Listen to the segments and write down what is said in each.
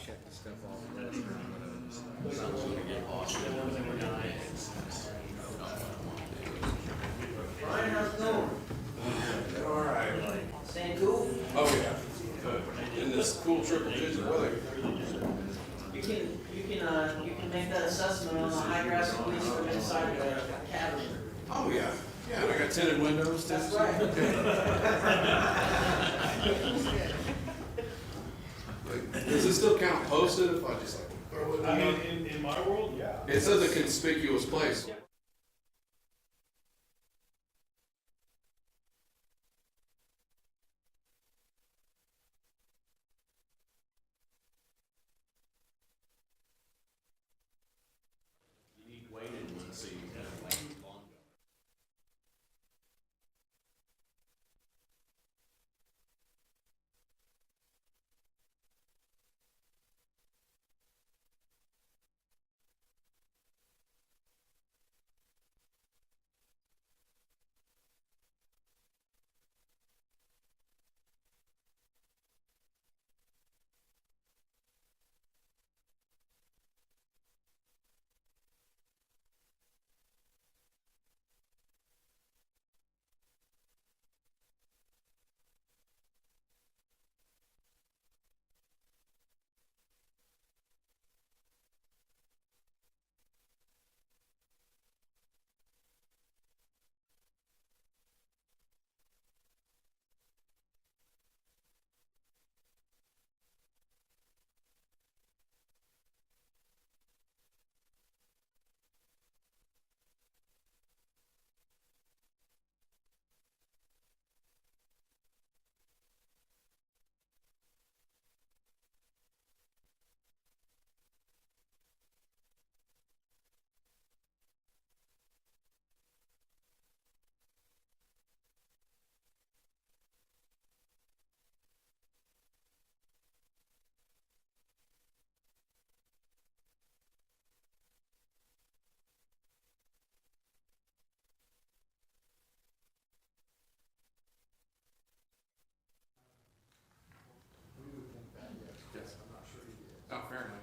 check the stuff off. Brian, how's it going? All right. Staying cool? Oh, yeah. In this cool triple digit weather. You can make that assessment on the high grass police from inside the cabin. Oh, yeah. Yeah, and I got tinted windows. That's right. Does it still count posted if I just like throw it? I mean, in my world, yeah. It says a conspicuous place. You need weighted ones so you can have like long. Yes. Oh, fair enough.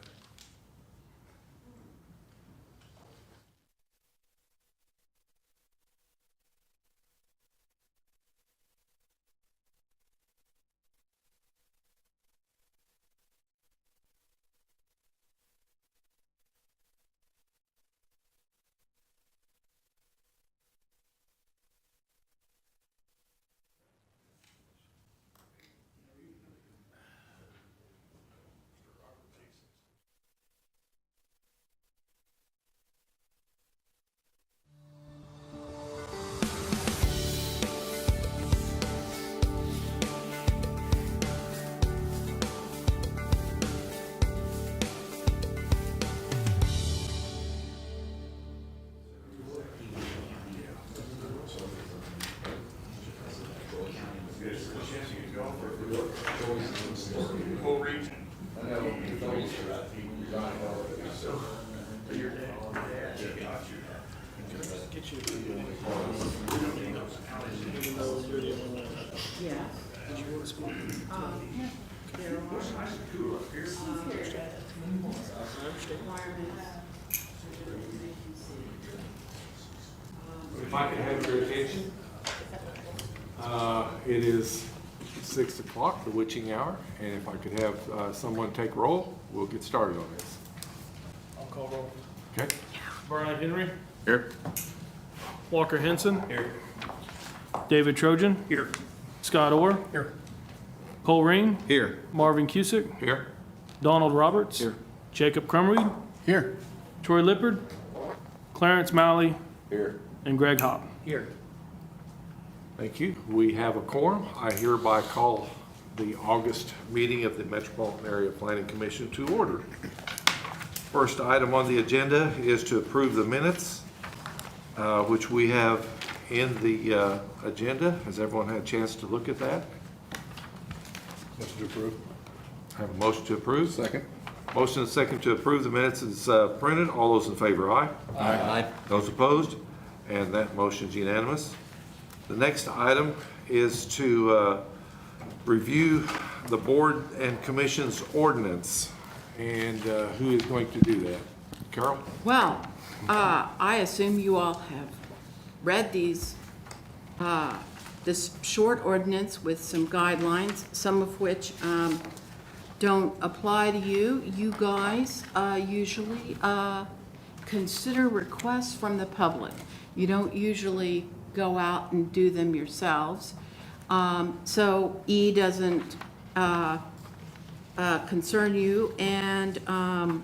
Whole region. Yeah. If I could have your attention. It is 6 o'clock, the witching hour, and if I could have someone take roll, we'll get started on this. I'll call roll. Okay? Brian Henry. Here. Walker Henson. Here. David Trojan. Here. Scott Orr. Here. Cole Ring. Here. Marvin Cusick. Here. Donald Roberts. Here. Jacob Crumreed. Here. Troy Lippard. Clarence Malley. Here. And Greg Hopp. Here. Thank you. We have a quorum. I hereby call the August meeting of the Metropolitan Area Planning Commission to order. First item on the agenda is to approve the minutes, which we have in the agenda. Has everyone had a chance to look at that? Motion to approve. I have a motion to approve. Second. Motion and second to approve the minutes is printed. All those in favor, aye. Aye. Those opposed? And that motion is unanimous. The next item is to review the board and commission's ordinance. And who is going to do that? Carol? Well, I assume you all have read these, this short ordinance with some guidelines, some of which don't apply to you. You guys usually consider requests from the public. You don't usually go out and do them yourselves. So E doesn't concern you, and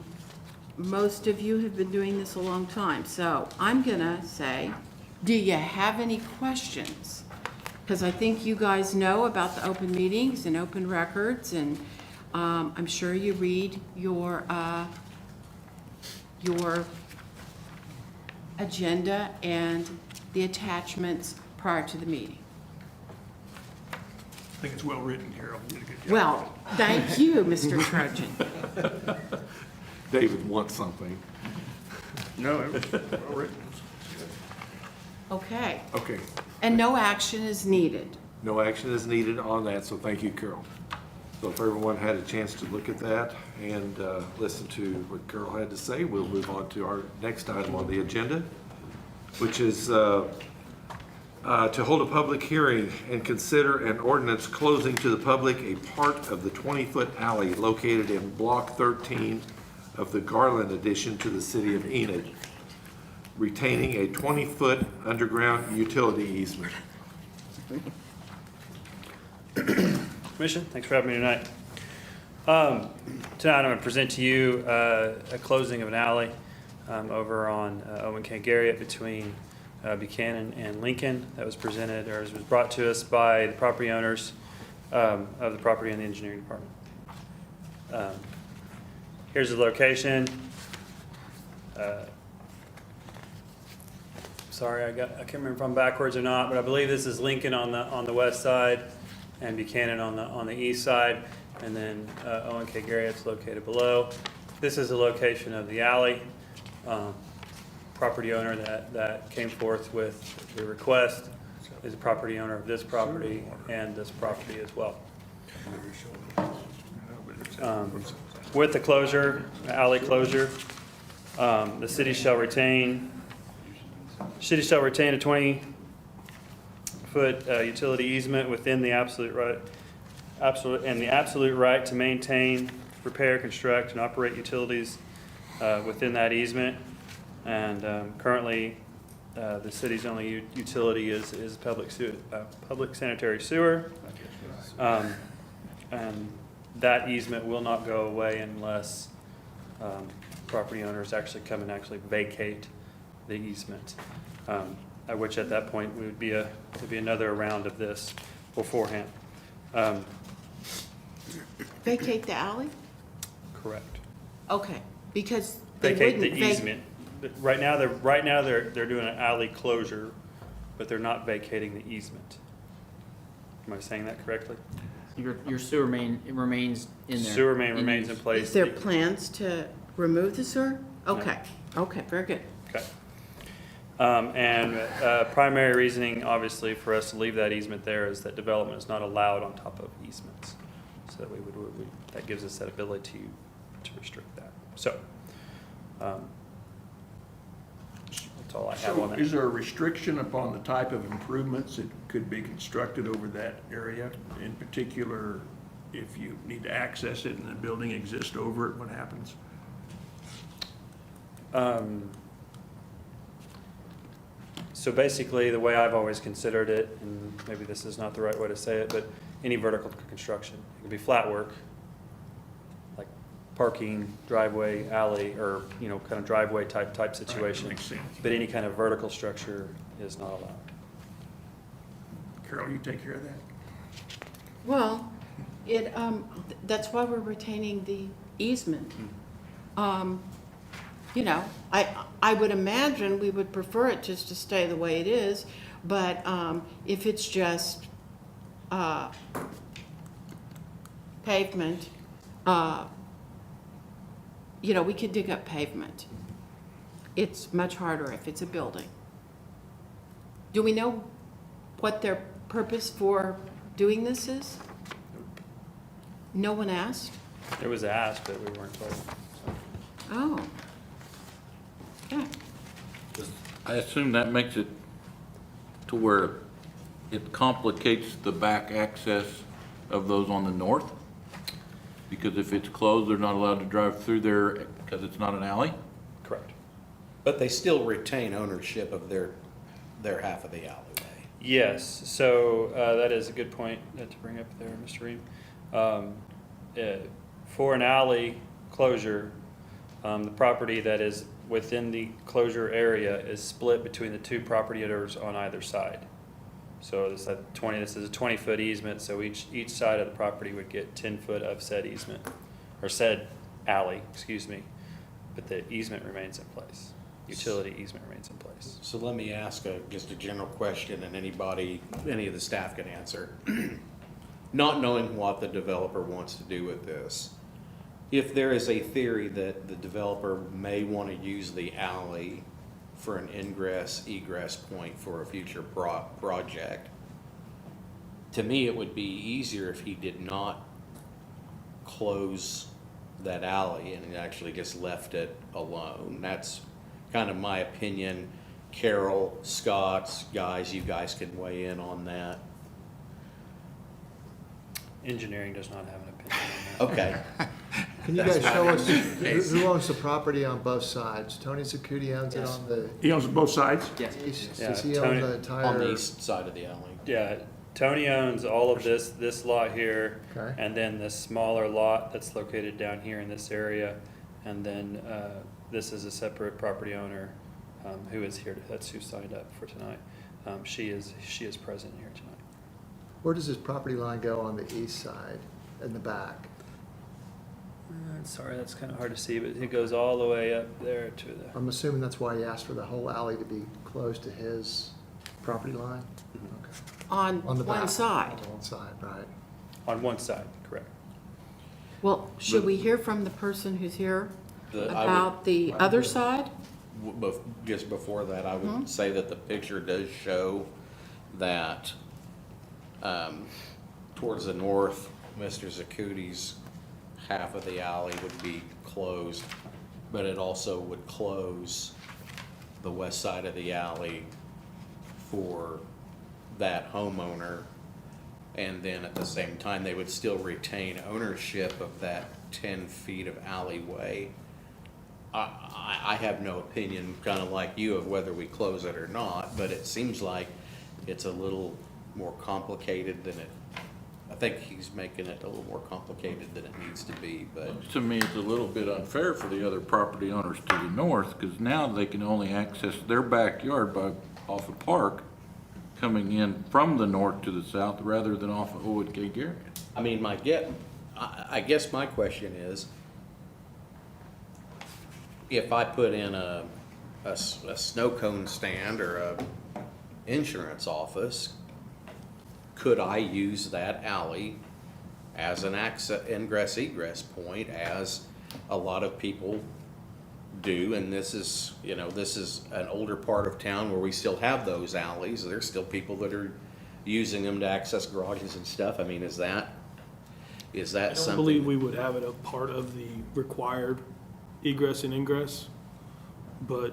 most of you have been doing this a long time. So I'm gonna say, do you have any questions? Because I think you guys know about the open meetings and open records, and I'm sure you read your agenda and the attachments prior to the meeting. I think it's well written, Carol. You did a good job. Well, thank you, Mr. Trojan. David wants something. No, it was well written. Okay, Okay, and no action is needed. no action is needed on that, so thank you, Carol. So if everyone had a chance to look at that and listen to what Carol had to say, we'll move on to our next item on the agenda, which is to hold a public hearing and consider an ordinance closing to the public a part of the 20-foot alley located in Block 13 of the Garland addition to the city of Enid, retaining a 20-foot underground utility easement. Commission, thanks for having me tonight. Tonight I'm going to present to you a closing of an alley over on Owen K. Garrett between Buchanan and Lincoln that was presented, or was brought to us by the property owners of the property and the engineering department. Here's the location. Sorry, I can't remember if I'm backwards or not, but I believe this is Lincoln on the west side and Buchanan on the east side, and then Owen K. Garrett's located below. This is the location of the alley. Property owner that came forth with the request is the property owner of this property and this property as well. With the closure, the alley closure, the city shall retain a 20-foot utility easement within the absolute right to maintain, repair, construct, and operate utilities within that easement. And currently, the city's only utility is public sanitary sewer. And that easement will not go away unless property owners actually come and actually vacate the easement. At which at that point would be another round of this beforehand. Vacate the alley? Correct. Okay, because they Vacate wouldn't. the easement. Right now they're doing an alley closure, but they're not vacating the easement. Am I saying that correctly? Your sewer main, it remains in there. Sewer main remains in place. Is there plans to remove the sewer? Okay, okay, very good. Okay. And primary reasoning, obviously, for us to leave that easement there is that development is not allowed on top of easements. So that that gives us that ability to restrict that. So, that's all I have on So that. is there a restriction upon the type of improvements that could be constructed over that area? In particular, if you need to access it and the building exists over it, what happens? So basically, the way I've always considered it, and maybe this is not the right way to say it, but any vertical construction, it could be flat work, like parking, driveway, alley, or, kind of driveway type situation. Makes sense. But any kind of vertical structure is not allowed. Carol, you take care of that? Well, that's why we're retaining the easement. I would imagine we would prefer it just to stay the way it is, but if it's just pavement, we could dig up pavement. It's much harder if it's a building. Do we know what their purpose for doing this is? No one asked? It was asked, but we weren't told. So. Oh. Okay. I assume that makes it to where it complicates the back access of those on the north? Because if it's closed, they're not allowed to drive through there because it's not an alley? Correct. But they still retain ownership of their half of the alleyway. Yes, so that is a good point to bring up there, Mr. Ream. For an alley closure, the property that is within the closure area is split between the two property owners on either side. So this is a 20-foot easement, so each side of the property would get 10 foot of said easement, or said alley, excuse me, but the easement remains in place. Utility easement remains in place. So let me ask just a general question, and any of the staff can answer. Not knowing what the developer wants to do with this, if there is a theory that the developer may want to use the alley for an ingress-egress point for a future project, to me, it would be easier if he did not close that alley and actually just left it alone. That's kind of my opinion. Carol, Scott, guys, you guys can weigh in on that. Engineering does not have an opinion on that. Okay. Can you guys show us who owns the property on both sides? Tony Zacuti owns it on the He owns both sides? east, Yeah, does he own Tony- the entire? On the east side of the alley. Yeah, Tony owns all of this lot here, Okay. and then this smaller lot that's located down here in this area, and then this is a separate property owner who is here. That's who signed up for tonight. She is present here tonight. Where does his property line go on the east side in the back? Sorry, that's kind of hard to see, but it goes all the way up there to the. I'm assuming that's why he asked for the whole alley to be close to his property line? Okay. On On the one back. side. On one side, right. On one side, correct. Well, should we hear from the person who's here I would- about the other side? Just before that, I would say that the picture does show that towards the north, Mr. Zacuti's half of the alley would be closed, but it also would close the west side of the alley for that homeowner. And then at the same time, they would still retain ownership of that 10 feet of alleyway. I have no opinion, kind of like you, of whether we close it or not, but it seems like it's a little more complicated than I think he's making it a little more complicated than it needs to be, but. To me, it's a little bit unfair for the other property owners to the north, because now they can only access their backyard off of Park, coming in from the north to the south, rather than off of Owen K. Garrett. I mean, I guess my question is, if I put in a snow cone stand or a insurance office, could I use that alley as an ingress egress point, as a lot of people do? And this is an older part of town where we still have those alleys. There's still people that are using them to access garages and stuff. I mean, is that I something? don't believe we would have it a part of the required egress and ingress, but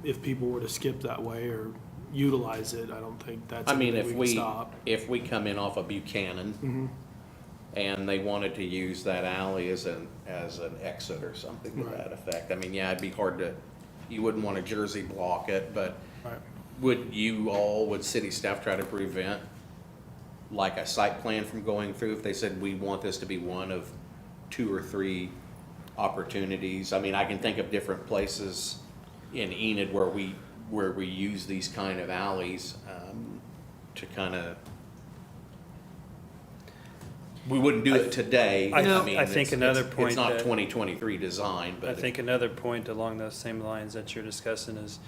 if people were to skip that way or utilize it, I don't think that's I mean, anything if we can stop. if we come in off of Buchanan and they wanted to use that alley as an exit or something to Right. that effect, I mean, yeah, it'd be hard you wouldn't want to jersey block it, but Right. would city staff try to prevent like a site plan from going through if they said, we want this to be one of 2 or 3 opportunities? I mean, I can think of different places in Enid where we use these kind of alleys to kind of. We wouldn't do it today. I mean, think it's- another it's point not that- 2023 design, but I think another point along those same lines that you're discussing is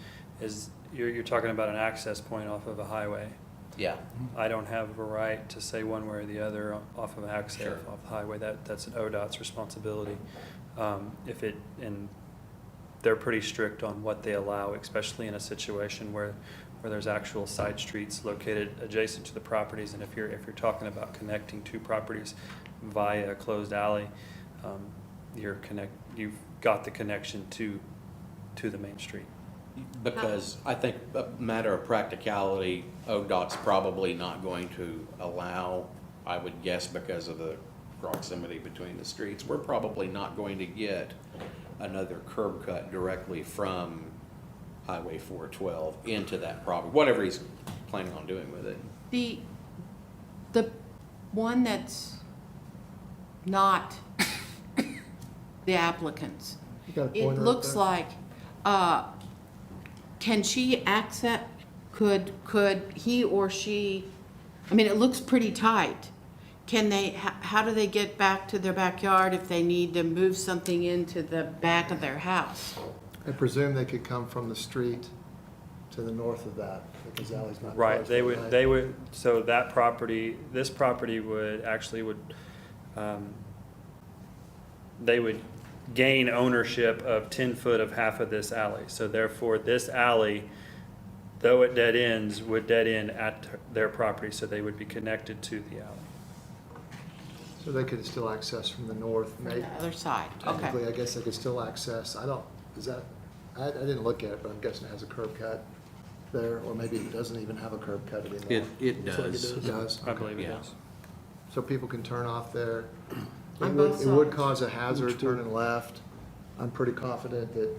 you're talking about an access point off of a highway. yeah. I don't have a right to say one way or the other off of access, Sure. off the highway. That's an ODOT's responsibility. And they're pretty strict on what they allow, especially in a situation where there's actual side streets located adjacent to the properties. And if you're talking about connecting 2 properties via a closed alley, you've got the connection to the main street. Because I think a matter of practicality, ODOT's probably not going to allow, I would guess because of the proximity between the streets, we're probably not going to get another curb cut directly from Highway 412 into that property, whatever he's planning on doing with it. The one that's not the applicant's, You got a it pointer up looks there? like, can she access, could he or she, I mean, it looks pretty tight. Can they, how do they get back to their backyard if they need to move something into the back of their house? I presume they could come from the street to the north of that, because the alley's not Right, closed they at would, night. they would, so that property, this property would, they would gain ownership of 10 foot of half of this alley. So therefore, this alley, though it dead ends, would dead end at their property, so they would be connected to the alley. So they could still access from the north, From maybe. the other side, okay. Technically, I guess they could still access, I don't, is that, I didn't look at it, but I'm guessing it has a curb cut there, or maybe it doesn't even have a curb cut anymore. It Looks like it does. It does? I believe it Yeah. does. So people can turn off there. On both It would sides. cause a hazard turning left. I'm pretty confident that,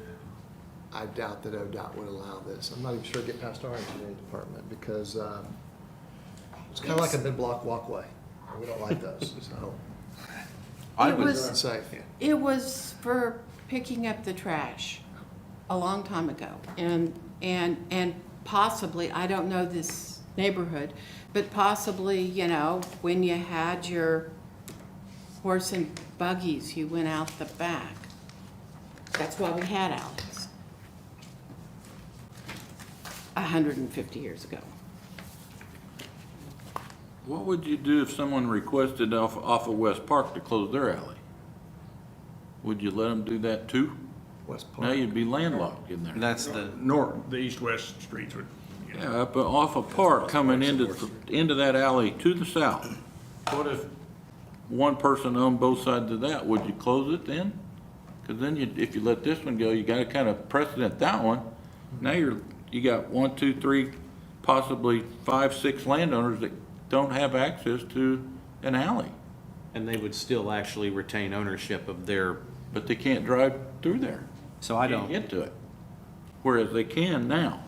I doubt that ODOT would allow this. I'm not even sure it'd get past our engineering department, because it's kind of like a mid-block walkway. We don't like those, so It they're was, unsafe. it was for picking up the trash a long time ago. And possibly, I don't know this neighborhood, but possibly, you know, when you had your horse and buggies, you went out the back. That's why we had alleys 150 years ago. What would you do if someone requested off of West Park to close their alley? Would you let them do that too? West Now Park. you'd be landlocked in there. That's the, North, the east-west streets would, you know. Yeah, but off of Park coming into that alley to the south. What if one person owned both sides of that? Would you close it then? Because then if you let this one go, you gotta kind of precedent that one. Now you got 1, 2, 3, possibly 5, 6 landowners that don't have access to an alley, and they would still actually retain ownership of their, but they can't drive through there. so I Can't don't, get to it. Whereas they can now.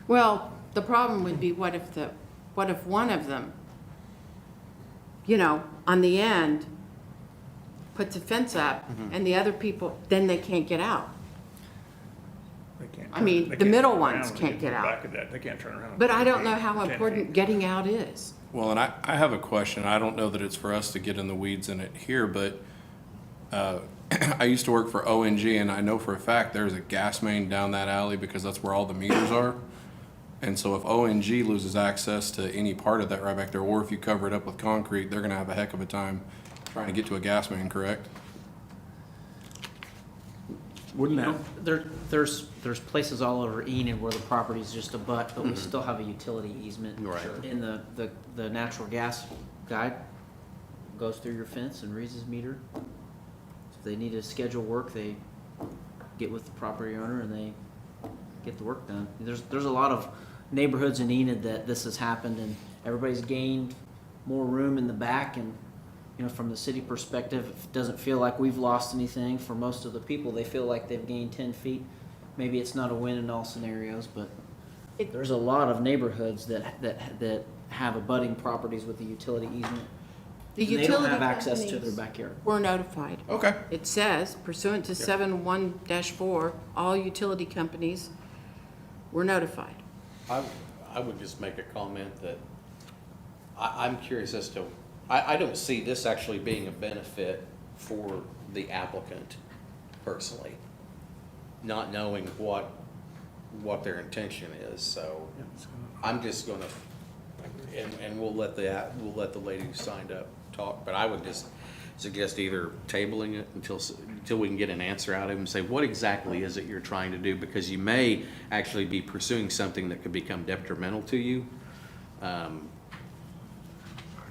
Well, the problem would be, what if one of them, you know, on the end, puts a fence up, and the other people, then they can't get out. They can't I turn- mean, they the can't middle turn ones around when can't to get the out. back of that. They can't turn around. But I don't know how 10 important feet. getting out is. Well, and I have a question. I don't know that it's for us to get in the weeds in it here, but I used to work for ONG, and I know for a fact there's a gas main down that alley because that's where all the meters are. And so if ONG loses access to any part of that right back there, or if you cover it up with concrete, they're gonna have a heck of a time trying to get to a gas main, correct? Wouldn't that, There's places all over Enid where the property's just a butt, but we still have a utility easement. Right. In the natural gas guide goes through your fence and reads his meter. If they need to schedule work, they get with the property owner and they get the work done. There's a lot of neighborhoods in Enid that this has happened, and everybody's gained more room in the back, and you know, from the city perspective, it doesn't feel like we've lost anything. For most of the people, they feel like they've gained 10 feet. Maybe it's not a win in all scenarios, but there's a lot of neighborhoods that have abutting properties with the utility easement. The And they don't utility have access to their companies backyard. were notified. Okay. It says pursuant to 7-1-4, all utility companies were notified. I would just make a comment that I'm curious as to, I don't see this actually being a benefit for the applicant personally, not knowing what their intention is, so I'm just gonna, and we'll let the lady who signed up talk, but I would just suggest either tabling it until we can get an answer out of him and say, what exactly is it you're trying to do? Because you may actually be pursuing something that could become detrimental to you.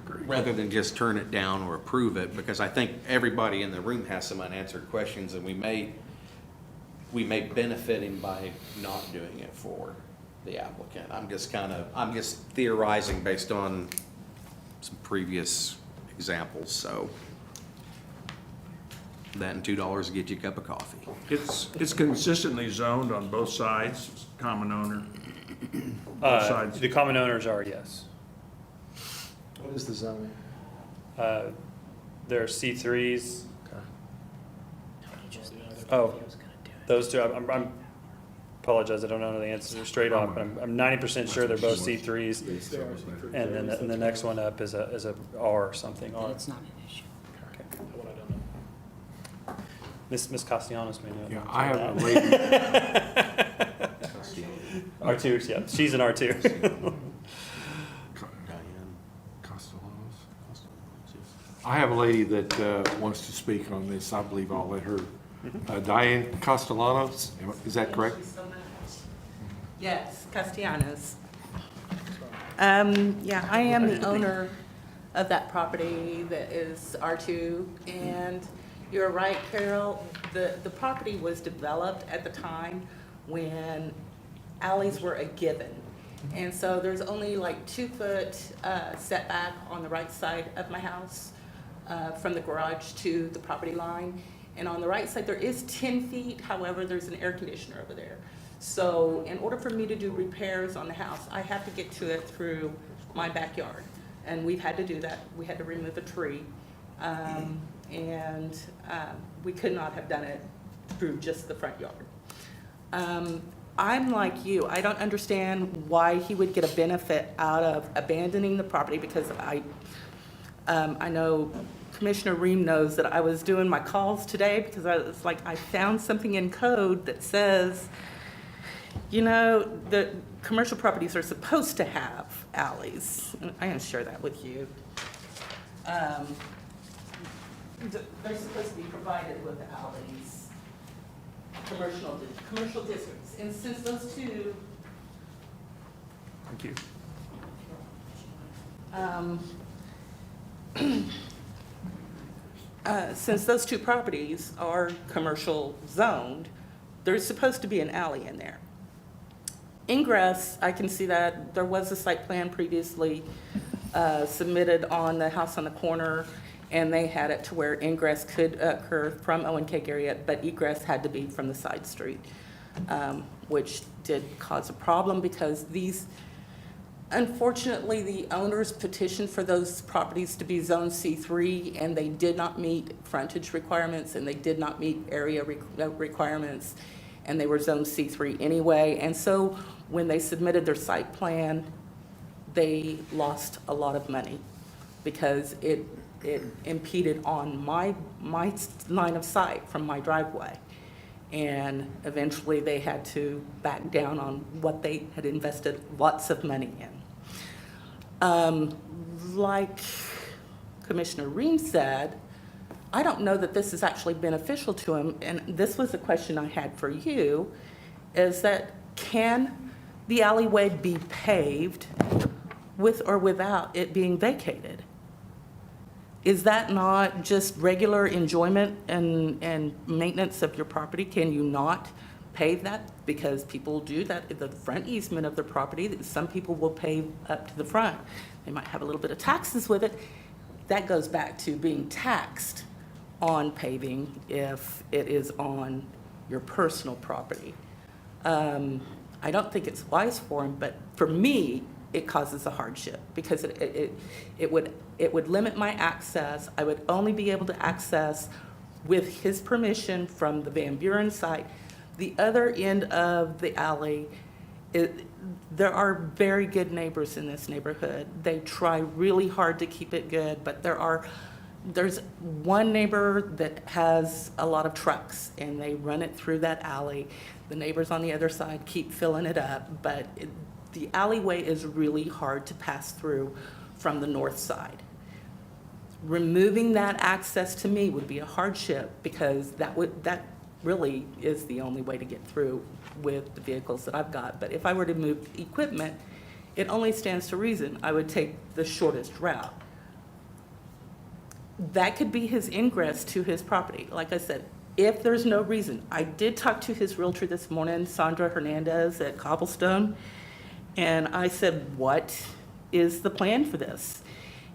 rather than just turn it down or approve it, because I think everybody in the room has some unanswered questions, and we may benefit him by not doing it for the applicant. I'm just theorizing based on some previous examples, so that and $2 will get you a cup of coffee. It's consistently zoned on both sides, common owner. Both sides. The common owners are, yes. What is the zoning? There are C3s. Okay. Oh, those two, I'm apologize, I don't know the answer straight off, but I'm 90% sure they're both C3s. And then the next one up is a R or something, R. It's not an issue. Okay. Miss Castellanos may know. Yeah, more I have about a that. lady, R2s, yeah, she's an R2. Diane. Castellanos? I have a lady that wants to speak on this. I believe I'll let her. Diane Castellanos, is that correct? Yes, Castellanos. Yeah, I am the owner of that property that is R2, and you're right, Carol, the property was developed at the time when alleys were a given. And so there's only like 2-foot setback on the right side of my house from the garage to the property line. And on the right side, there is 10 feet, however, there's an air conditioner over there. So in order for me to do repairs on the house, I have to get to it through my backyard. And we've had to do that. We had to remove a tree. We could not have done it through just the front yard. I'm like you. I don't understand why he would get a benefit out of abandoning the property, because I know Commissioner Ream knows that I was doing my calls today because I found something in code that says, you know, the commercial properties are supposed to have alleys. I'm going to share that with you. They're supposed to be provided with alleys, commercial districts. And since those two, Thank you. Since those two properties are commercial zoned, there's supposed to be an alley in there. Ingress, I can see that there was a site plan previously submitted on the house on the corner, and they had it to where ingress could occur from O&K Garriott, but egress had to be from the side street, which did cause a problem because unfortunately, the owners petitioned for those properties to be zone C3, and they did not meet frontage requirements, and they did not meet area requirements, and they were zone C3 anyway. And so when they submitted their site plan, they lost a lot of money because it impeded on my line of sight from my driveway. And eventually they had to back down on what they had invested lots of money in. Like Commissioner Ream said, I don't know that this is actually beneficial to him, and this was a question I had for you, is that can the alleyway be paved with or without it being vacated? Is that not just regular enjoyment and maintenance of your property? Can you not pave that? Because people do that at the front easement of their property. Some people will pave up to the front. They might have a little bit of taxes with it. That goes back to being taxed on paving if it is on your personal property. I don't think it's wise for him, but for me, it causes a hardship because it would limit my access. I would only be able to access with his permission from the Van Buren site. The other end of the alley, there are very good neighbors in this neighborhood. They try really hard to keep it good, but there's one neighbor that has a lot of trucks and they run it through that alley. The neighbors on the other side keep filling it up, but the alleyway is really hard to pass through from the north side. Removing that access to me would be a hardship because that really is the only way to get through with the vehicles that I've got. But if I were to move equipment, it only stands to reason I would take the shortest route. that could be his ingress to his property. Like I said, if there's no reason. I did talk to his realtor this morning, Sandra Hernandez at Cobblestone, and I said, what is the plan for this?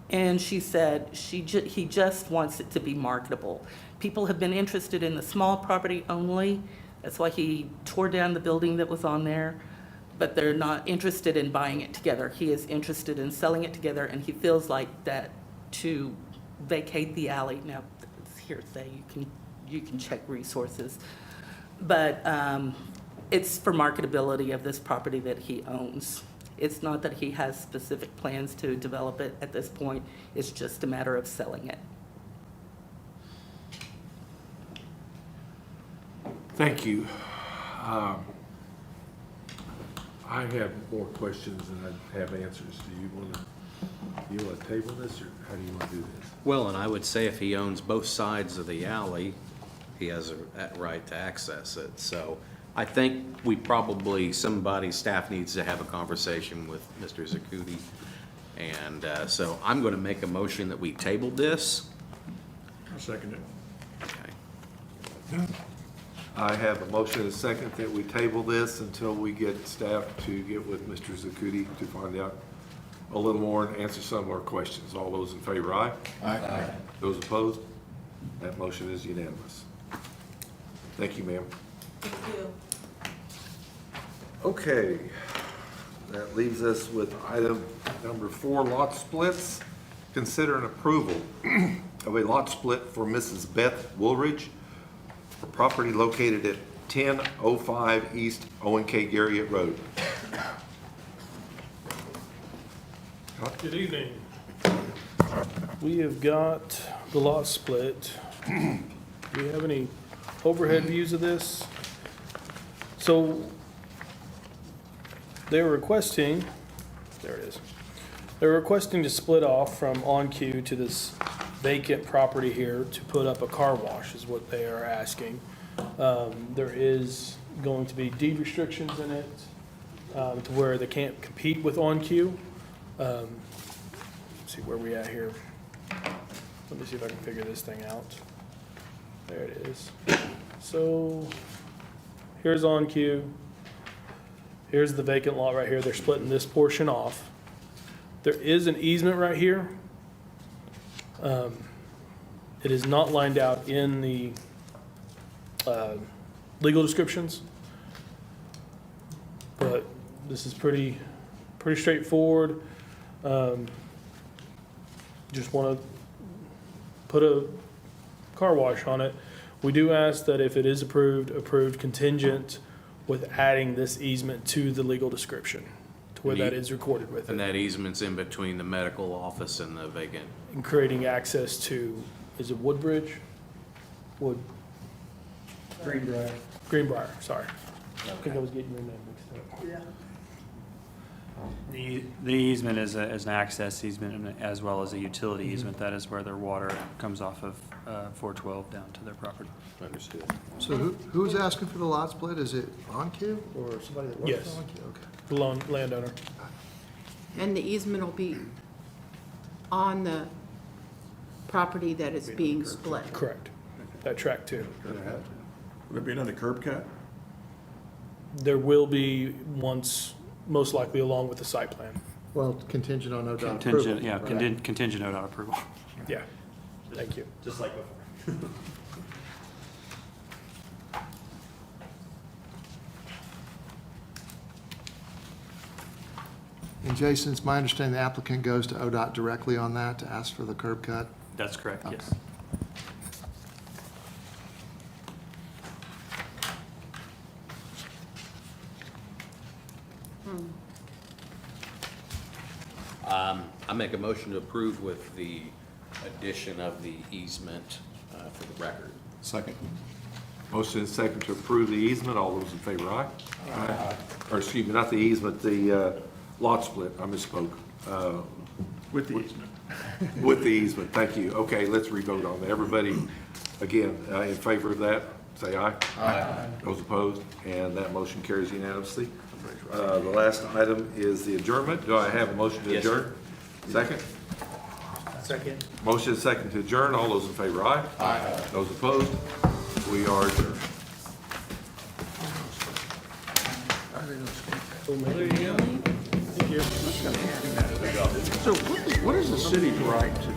And she said he just wants it to be marketable. People have been interested in the small property only. That's why he tore down the building that was on there, but they're not interested in buying it together. He is interested in selling it together, and he feels like that to vacate the alley. Now, it's hearsay, you can check resources. But it's for marketability of this property that he owns. It's not that he has specific plans to develop it at this point. It's just a matter of selling it. Thank you. I have more questions than I have answers. Do you want to table this, or how do you want to do this? Well, and I would say if he owns both sides of the alley, he has that right to access it. So I think staff needs to have a conversation with Mr. Zakuti. And so I'm going to make a motion that we table this. I'll second it. Okay. I have a motion and a second that we table this until we get staff to get with Mr. Zakuti to find out a little more and answer some of our questions. All those in favor, aye? Aye. Those opposed? That motion is unanimous. Thank you, ma'am. Thank you. Okay, that leaves us with item number 4, lot splits. Consider an approval of a lot split for Mrs. Beth Woolridge for property located at 1005 East Owen K. Garriott Road. Good evening. We have got the lot split. Do we have any overhead views of this? So they're requesting, there it is. They're requesting to split off from on-queue to this vacant property here to put up a car wash is what they are asking. There is going to be deed restrictions in it to where they can't compete with on-queue. Let's see where we at here. Let me see if I can figure this thing out. There it is. So here's on queue. Here's the vacant lot right here. They're splitting this portion off. There is an easement right here. It is not lined out in the legal descriptions, but this is pretty straightforward. Just want to put a car wash on it. We do ask that if it is approved contingent with adding this easement to the legal description, to where that is recorded with And it, that easement's in between the medical office and the vacant. and creating access to, is it Woodbridge? Greenbrier, sorry. I think I was getting your name mixed up. The easement is an access easement as well as a utility easement. That is where their water comes off of 412 down to their property. Understood. So who's asking for the lot split? Is it on-queue or somebody that works Yes. on on-queue? Okay. The landowner. And the easement will be on the property that is being split. Correct. That track too. Would it be another curb cut? There will be once, most likely along with the site plan. Well, contingent on ODOT approval. Contingent, yeah, right? contingent ODOT approval. Yeah. Thank you. Just like before. And Jason, it's my understanding the applicant goes to ODOT directly on that to ask for the curb cut? That's correct, yes. I make a motion to approve with the addition of the easement for the record. Second. Motion and second to approve the easement. All those in favor, aye? Aye. Or excuse me, not the easement, the lot split. I misspoke. With the easement. With the easement, thank you. Okay, let's revote on that. Everybody, again, in favor of that, say aye. Aye. Those opposed, and that motion carries unanimously. The last item is the adjournment. Do I have a motion to Yes, sir. adjourn? Second? Second. Motion is second to adjourn. All those in favor, aye? Aye. Those opposed? We are adjourned. So what is the city's right to